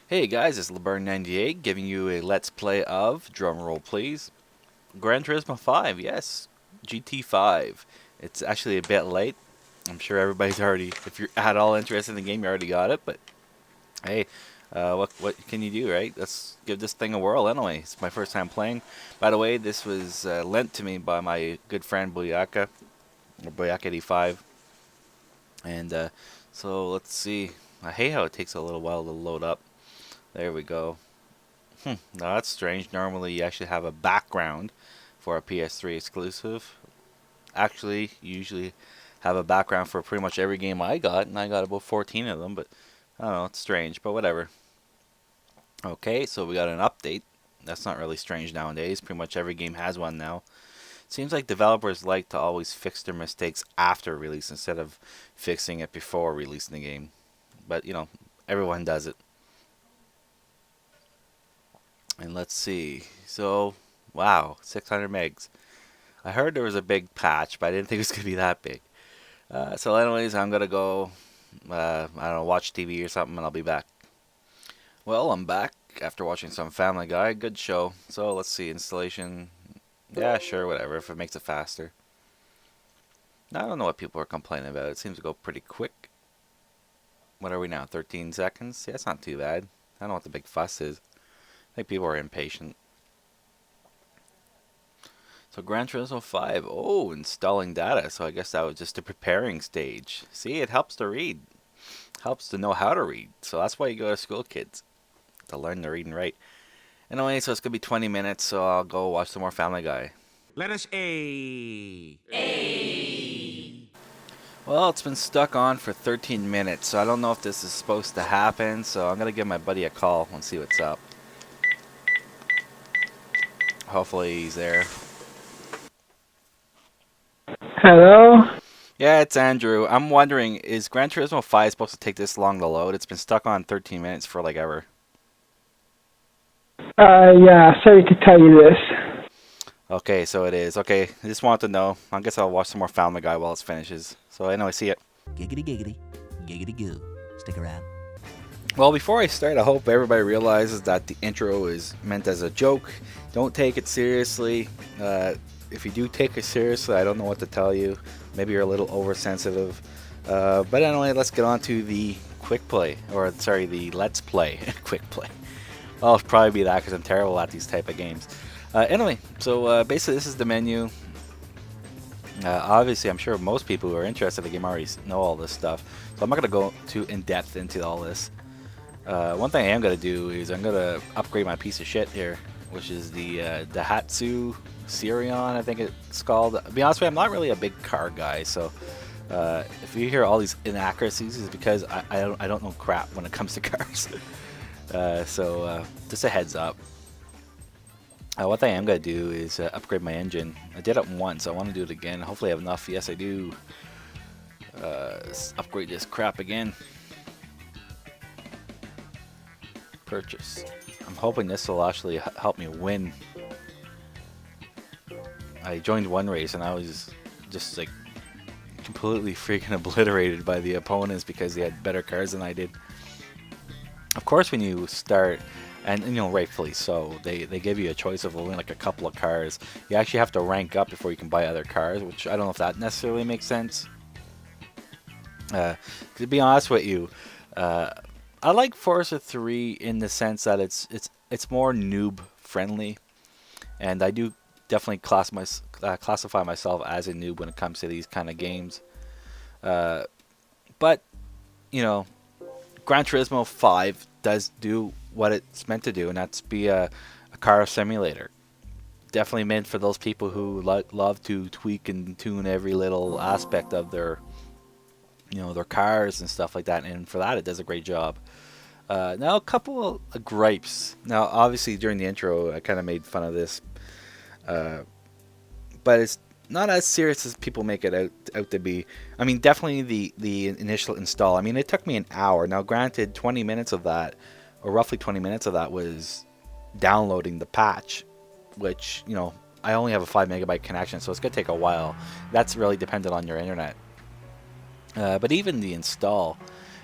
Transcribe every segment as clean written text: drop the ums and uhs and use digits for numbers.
Hey guys, it's LeBurn98 giving you a let's play of, drumroll please, Gran Turismo 5, yes, GT5. It's actually a bit late. I'm sure everybody's already, if you're at all interested in the game, you already got it, but hey, what can you do, right? Let's give this thing a whirl anyway. It's my first time playing. By the way, this was lent to me by my good friend Boyaka, or Boyaka85, and so let's see. I hate how it takes a little while to load up. There we go. Now that's strange. Normally you actually have a background for a PS3 exclusive. Actually, you usually have a background for pretty much every game I got, and I got about 14 of them, but I don't know, it's strange, but whatever. Okay, so we got an update. That's not really strange nowadays. Pretty much every game has one now. Seems like developers like to always fix their mistakes after release instead of fixing it before releasing the game. But, everyone does it. And let's see. So, wow, 600 megs. I heard there was a big patch, but I didn't think it was going to be that big. So anyways, I'm going to go, I don't know, watch TV or something, and I'll be back. Well, I'm back after watching some Family Guy. Good show. So let's see, installation. Yeah, sure, whatever, if it makes it faster. I don't know what people are complaining about. It seems to go pretty quick. What are we now, 13 seconds? Yeah, it's not too bad. I don't know what the big fuss is. I think people are impatient. So Gran Turismo 5, oh, installing data. So I guess that was just a preparing stage. See, it helps to read. Helps to know how to read. So that's why you go to school, kids. To learn to read and write. Anyway, so it's going to be 20 minutes, so I'll go watch some more Family Guy. Let us A. Well, it's been stuck on for 13 minutes, so I don't know if this is supposed to happen. So I'm going to give my buddy a call and see what's up. Hopefully he's there. Hello? Yeah, it's Andrew. I'm wondering, is Gran Turismo 5 supposed to take this long to load? It's been stuck on 13 minutes for like ever. Yeah, sorry to tell you this. Okay, so it is. Okay, I just wanted to know. I guess I'll watch some more Family Guy while it finishes. So anyway, see it. Giggity giggity, giggity goo. Stick around. Well, before I start, I hope everybody realizes that the intro is meant as a joke. Don't take it seriously. If you do take it seriously, I don't know what to tell you. Maybe you're a little oversensitive. But anyway, let's get on to the quick play. Or, sorry, the let's play. Quick play. Well, it'll probably be that because I'm terrible at these type of games. Anyway, so basically this is the menu. Obviously, I'm sure most people who are interested in the game already know all this stuff. So I'm not going to go too in-depth into all this. One thing I am going to do is I'm going to upgrade my piece of shit here, which is the Daihatsu Sirion, I think it's called. To be honest with you, I'm not really a big car guy, so if you hear all these inaccuracies, it's because I don't know crap when it comes to cars. So just a heads up. One thing I am going to do is upgrade my engine. I did it once, I want to do it again. Hopefully I have enough. Yes, I do. Upgrade this crap again. Purchase. I'm hoping this will actually help me win. I joined one race and I was just like completely freaking obliterated by the opponents because they had better cars than I did. Of course, when you start, and rightfully so, they give you a choice of only like a couple of cars. You actually have to rank up before you can buy other cars, which I don't know if that necessarily makes sense. To be honest with you, I like Forza 3 in the sense that it's more noob friendly, and I do definitely classify myself as a noob when it comes to these kind of games. But Gran Turismo 5 does do what it's meant to do, and that's be a car simulator. Definitely meant for those people who love to tweak and tune every little aspect of their cars and stuff like that, and for that it does a great job. Now a couple of gripes. Now obviously during the intro I kind of made fun of this, but it's not as serious as people make it out to be. I mean, definitely the initial install. I mean, it took me an hour. Now granted, 20 minutes of that, or roughly 20 minutes of that, was downloading the patch, which I only have a 5 megabyte connection, so it's gonna take a while. That's really dependent on your internet. But even the install,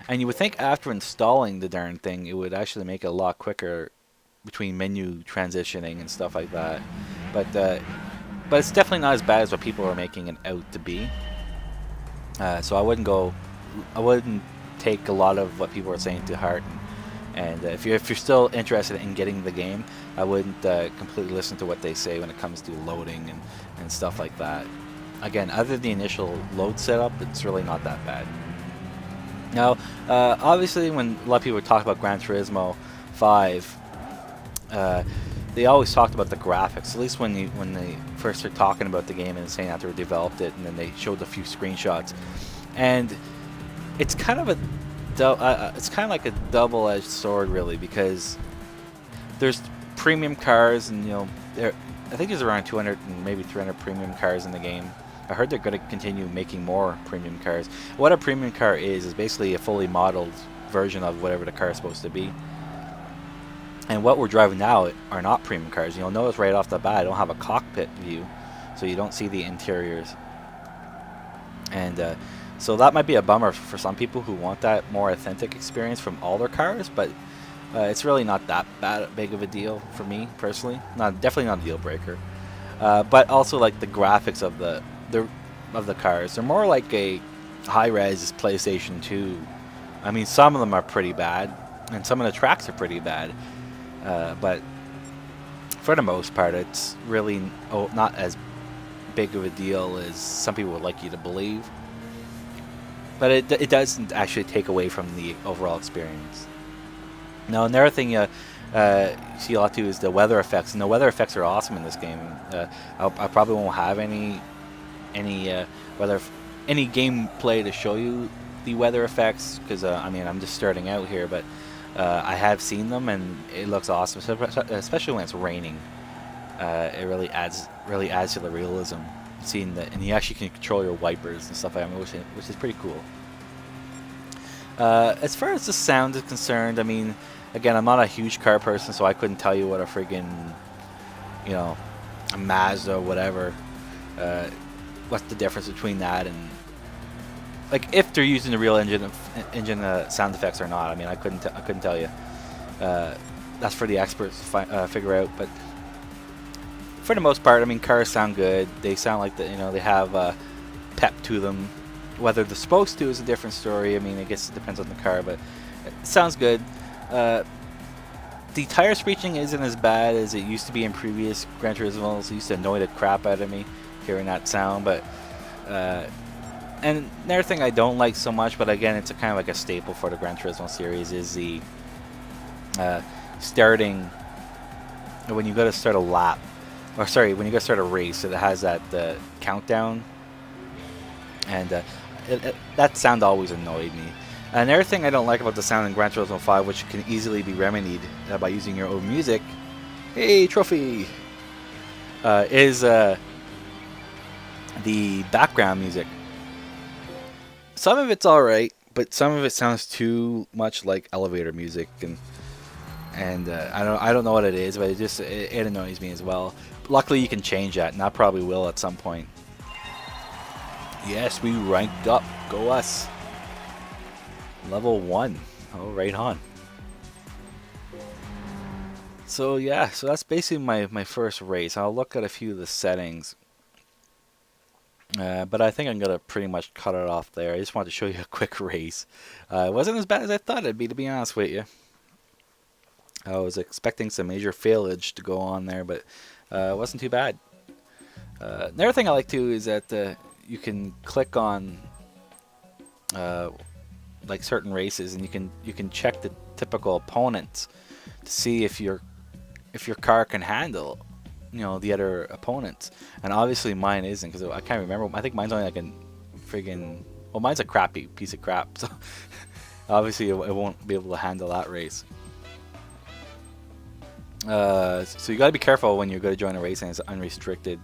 And you would think after installing the darn thing, it would actually make it a lot quicker between menu transitioning and stuff like that. But it's definitely not as bad as what people are making it out to be. So I wouldn't take a lot of what people are saying to heart. And if you're still interested in getting the game, I wouldn't completely listen to what they say when it comes to loading and stuff like that. Again, other than the initial load setup, it's really not that bad. Now, obviously, when a lot of people talk about Gran Turismo 5, they always talked about the graphics. At least when they first started talking about the game and saying that they developed it, and then they showed a few screenshots, and it's kind of like a double-edged sword, really, because there's premium cars, and I think there's around 200 and maybe 300 premium cars in the game. I heard they're going to continue making more premium cars. What a premium car is basically a fully modeled version of whatever the car is supposed to be. And what we're driving now are not premium cars. You'll notice right off the bat, I don't have a cockpit view, so you don't see the interiors. And so that might be a bummer for some people who want that more authentic experience from all their cars, but it's really not that big of a deal for me personally. Definitely not a deal breaker. But also, like, the graphics of the cars, they're more like a high-res PlayStation 2. I mean, some of them are pretty bad, and some of the tracks are pretty bad. But for the most part, it's really not as big of a deal as some people would like you to believe. But it doesn't actually take away from the overall experience. Now, another thing you see a lot too is the weather effects, and the weather effects are awesome in this game. I probably won't have any gameplay to show you the weather effects because I mean, I'm just starting out here, but I have seen them and it looks awesome, especially when it's raining. It really adds to the realism. Seeing that, and you actually can control your wipers and stuff like that, which is pretty cool. As far as the sound is concerned, I mean, again, I'm not a huge car person, so I couldn't tell you what a friggin', a Mazda or whatever, what's the difference between that and, like, if they're using the real engine sound effects or not. I mean, I couldn't tell you. That's for the experts to figure out. But for the most part, I mean, cars sound good. They sound like they have pep to them. Whether they're supposed to is a different story. I mean, I guess it depends on the car, but it sounds good. The tire screeching isn't as bad as it used to be in previous Gran Turismos. It used to annoy the crap out of me hearing that sound, but and another thing I don't like so much, but again, it's kind of like a staple for the Gran Turismo series, is the starting when you go to start a lap, or sorry, when you go to start a race. It has that countdown, and that sound always annoyed me. Another thing I don't like about the sound in Gran Turismo 5, which can easily be remedied by using your own music, hey, trophy, is the background music. Some of it's alright, but some of it sounds too much like elevator music, and I don't know what it is, but it annoys me as well. Luckily, you can change that, and I probably will at some point. Yes, we ranked up. Go us. Level 1. Oh, right on. So yeah, so that's basically my first race. I'll look at a few of the settings. But I think I'm going to pretty much cut it off there. I just wanted to show you a quick race. It wasn't as bad as I thought it'd be, to be honest with you. I was expecting some major failage to go on there, but it wasn't too bad. Another thing I like too is that you can click on like certain races, and you can check the typical opponents to see if your car can handle the other opponents. And obviously mine isn't, because I can't remember. I think mine's only like a friggin', well, mine's a crappy piece of crap, so obviously it won't be able to handle that race. So you gotta be careful when you're going to join a race and it's unrestricted.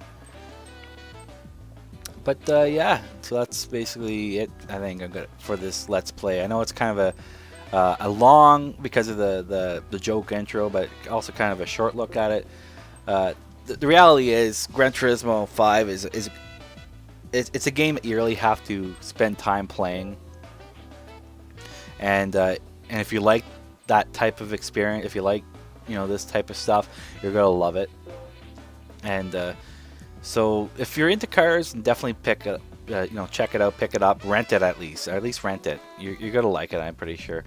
But yeah, so that's basically it. I think I'm good for this Let's Play. I know it's kind of a long, because of the joke intro, but also kind of a short look at it. The reality is, Gran Turismo 5 it's a game that you really have to spend time playing. And if you like that type of experience, if you like this type of stuff, you're gonna love it. And so if you're into cars, definitely pick it. Check it out, pick it up, rent it at least rent it. You're gonna like it, I'm pretty sure.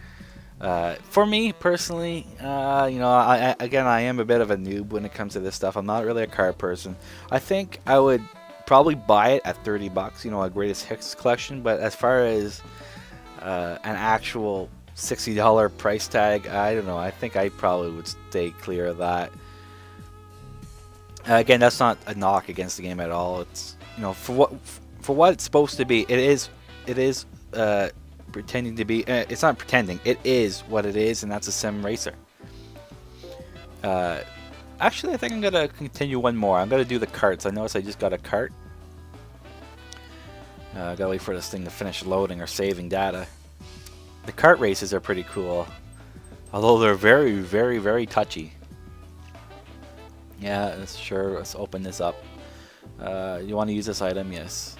For me personally, I am a bit of a noob when it comes to this stuff. I'm not really a car person. I think I would probably buy it at $30, a greatest hits collection. But as far as an actual $60 price tag, I don't know. I think I probably would stay clear of that. Again, that's not a knock against the game at all. It's for what it's supposed to be. It is pretending to be. It's not pretending. It is what it is, and that's a sim racer. Actually, I think I'm gonna continue one more. I'm gonna do the carts. I noticed I just got a cart. Gotta wait for this thing to finish loading or saving data. The kart races are pretty cool, although they're very, very, very touchy. Yeah, sure. Let's open this up. You want to use this item? Yes.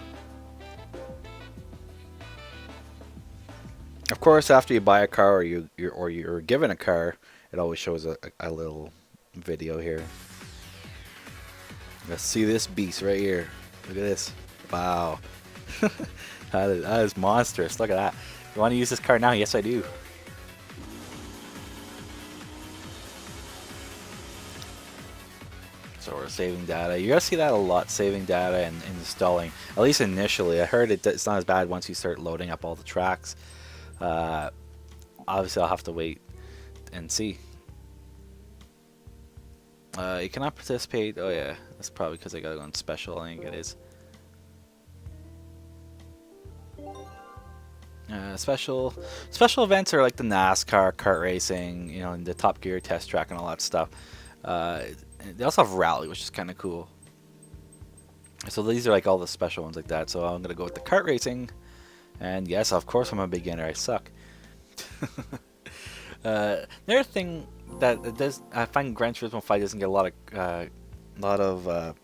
Of course, after you buy a car or you're given a car, it always shows a little video here. Let's see this beast right here. Look at this. Wow. that is monstrous. Look at that. You want to use this car now? Yes, I do. So we're saving data. You're going to see that a lot, saving data and installing. At least initially. I heard it's not as bad once you start loading up all the tracks. Obviously, I'll have to wait and see. You cannot participate. Oh yeah, that's probably because I got it on special. I think it is. Special events are like the NASCAR, kart racing, and the Top Gear test track and all that stuff. They also have rally, which is kind of cool. So these are like all the special ones like that. So I'm gonna go with the kart racing, and yes, of course I'm a beginner. I suck. Another thing that I find Gran Turismo 5 doesn't get a lot of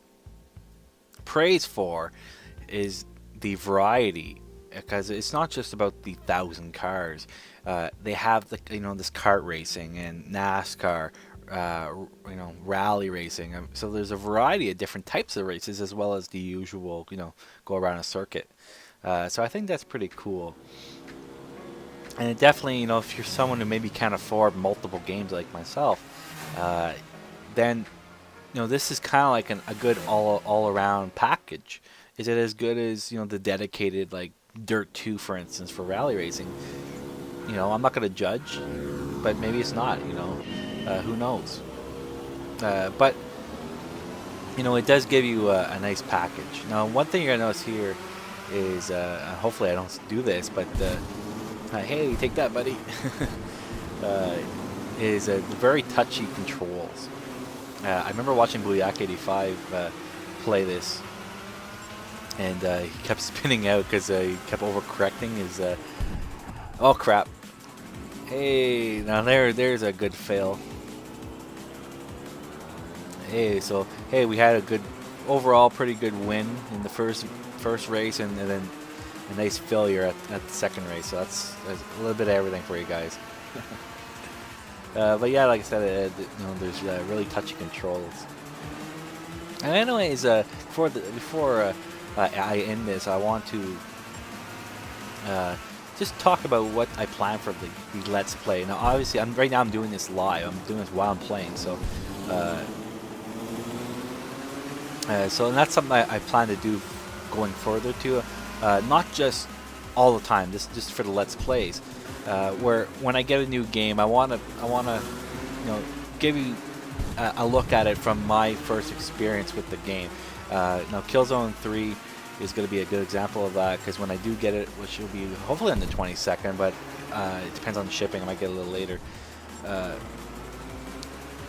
praise for is the variety, because it's not just about the 1,000 cars. They have this kart racing and NASCAR, rally racing. So there's a variety of different types of races as well as the usual, go around a circuit. So I think that's pretty cool. And it definitely, if you're someone who maybe can't afford multiple games like myself, then, this is kind of like a good all-around package. Is it as good as, the dedicated, like, Dirt 2, for instance, for rally racing? I'm not going to judge, but maybe it's not, who knows? But, it does give you a nice package. Now, one thing you're going to notice here is, hopefully I don't do this, but... hey, take that, buddy. Is very touchy controls. I remember watching Booyak85 play this, and he kept spinning out because he kept overcorrecting his. Oh crap! Hey, now there's a good fail. Hey, so we had a good overall, pretty good win in the first race, and then a nice failure at the second race. So that's a little bit of everything for you guys. But yeah, like I said, there's really touchy controls. And anyways, before I end this, I want to just talk about what I plan for the Let's Play. Now, obviously, right now I'm doing this live. I'm doing this while I'm playing, so and that's something I plan to do going further to. Not just all the time, just for the Let's Plays. Where when I get a new game, I wanna give you a look at it from my first experience with the game. Now, Killzone 3 is going to be a good example of that, because when I do get it, which will be hopefully on the 22nd, but it depends on the shipping. I might get it a little later.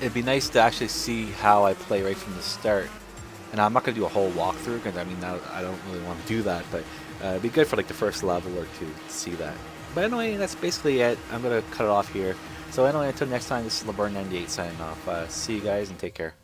It'd be nice to actually see how I play right from the start. And I'm not going to do a whole walkthrough, because I don't really want to do that, but it'd be good for like the first level or two to see that. But anyway, that's basically it. I'm going to cut it off here. So anyway, until next time, this is LeBurn98 signing off. See you guys and take care.